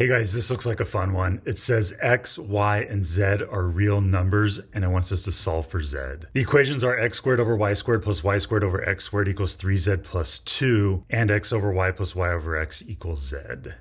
Hey guys, this looks like a fun one. It says x, y, and z are real numbers, and it wants us to solve for z. The equations are x squared over y squared plus y squared over x squared equals 3z plus 2, and x over y plus y over x equals z.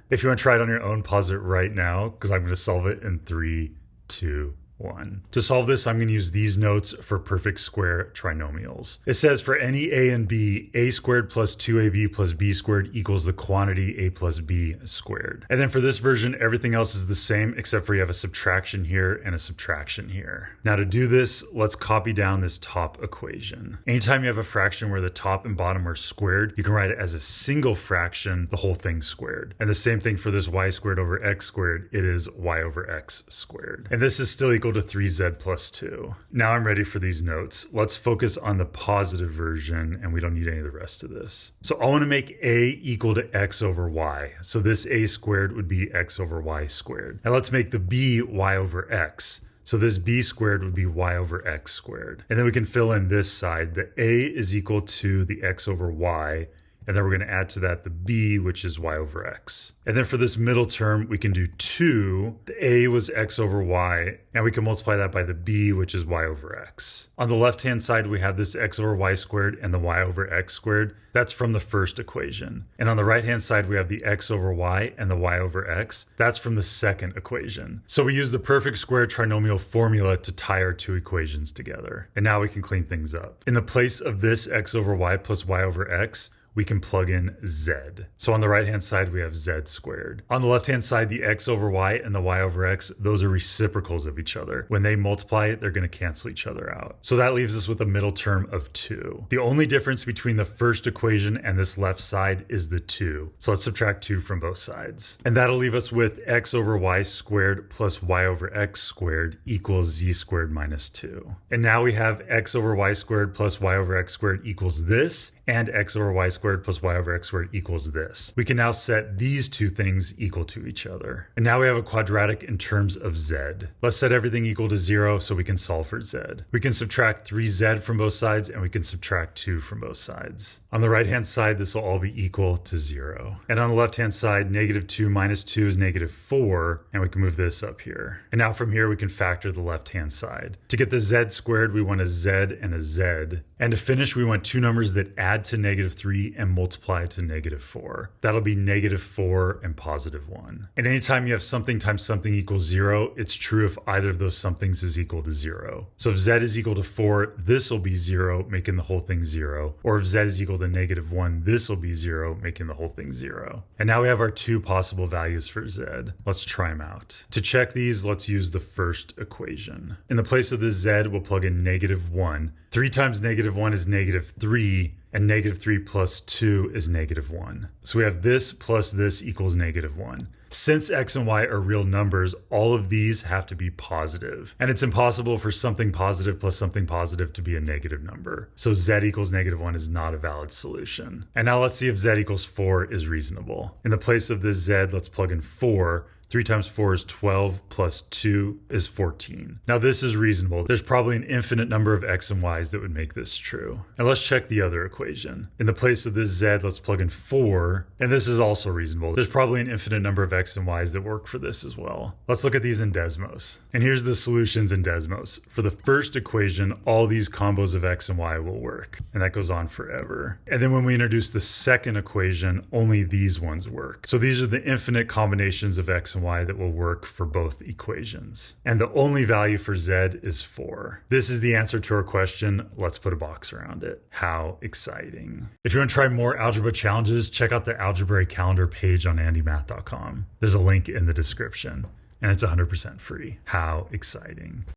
If you want to try it on your own, pause it right now, because I'm going to solve it in 3, 2, 1. To solve this, I'm going to use these notes for perfect square trinomials. It says for any a and b, a squared plus 2ab plus b squared equals the quantity a plus b squared. And then for this version, everything else is the same except for you have a subtraction here and a subtraction here. Now to do this, let's copy down this top equation. Anytime you have a fraction where the top and bottom are squared, you can write it as a single fraction, the whole thing squared. And the same thing for this y squared over x squared, it is y over x squared. And this is still equal to 3z plus 2. Now I'm ready for these notes. Let's focus on the positive version, and we don't need any of the rest of this. So I want to make a equal to x over y. So this a squared would be x over y squared. And let's make the b y over x. So this b squared would be y over x squared. And then we can fill in this side. The a is equal to the x over y. And then we're going to add to that the b, which is y over x. And then for this middle term, we can do 2. The a was x over y, and we can multiply that by the b, which is y over x. On the left-hand side, we have this x over y squared and the y over x squared. That's from the first equation. And on the right-hand side, we have the x over y and the y over x. That's from the second equation. So we use the perfect square trinomial formula to tie our two equations together. And now we can clean things up. In the place of this x over y plus y over x, we can plug in z. So on the right-hand side, we have z squared. On the left-hand side, the x over y and the y over x, those are reciprocals of each other. When they multiply, they're going to cancel each other out. So that leaves us with a middle term of 2. The only difference between the first equation and this left side is the 2. So let's subtract 2 from both sides. And that'll leave us with x over y squared plus y over x squared equals z squared minus 2. And now we have x over y squared plus y over x squared equals this, and x over y squared plus y over x squared equals this. We can now set these two things equal to each other. And now we have a quadratic in terms of z. Let's set everything equal to 0 so we can solve for z. We can subtract 3z from both sides, and we can subtract 2 from both sides. On the right-hand side, this will all be equal to 0. And on the left-hand side, negative 2 minus 2 is negative 4, and we can move this up here. And now from here, we can factor the left-hand side. To get the z squared, we want a z and a z. And to finish, we want two numbers that add to negative 3 and multiply to negative 4. That'll be negative 4 and positive 1. And anytime you have something times something equals 0, it's true if either of those somethings is equal to 0. So if z is equal to 4, this will be 0, making the whole thing 0. Or if z is equal to negative 1, this will be 0, making the whole thing 0. And now we have our two possible values for z. Let's try them out. To check these, let's use the first equation. In the place of this z, we'll plug in negative 1. 3 times negative 1 is negative 3. And negative 3 plus 2 is negative 1. So we have this plus this equals negative 1. Since x and y are real numbers, all of these have to be positive. And it's impossible for something positive plus something positive to be a negative number. So z equals negative 1 is not a valid solution. And now let's see if z equals 4 is reasonable. In the place of this z, let's plug in 4. 3 times 4 is 12, plus 2 is 14. Now this is reasonable. There's probably an infinite number of x and y's that would make this true. And let's check the other equation. In the place of this z, let's plug in 4, and this is also reasonable. There's probably an infinite number of x and y's that work for this as well. Let's look at these in Desmos. And here's the solutions in Desmos. For the first equation, all these combos of x and y will work, and that goes on forever. And then when we introduce the second equation, only these ones work. So these are the infinite combinations of x and y that will work for both equations. And the only value for z is 4. This is the answer to our question. Let's put a box around it. How exciting. If you want to try more algebra challenges, check out the algebra calendar page on andymath.com. There's a link in the description, and it's 100% free. How exciting.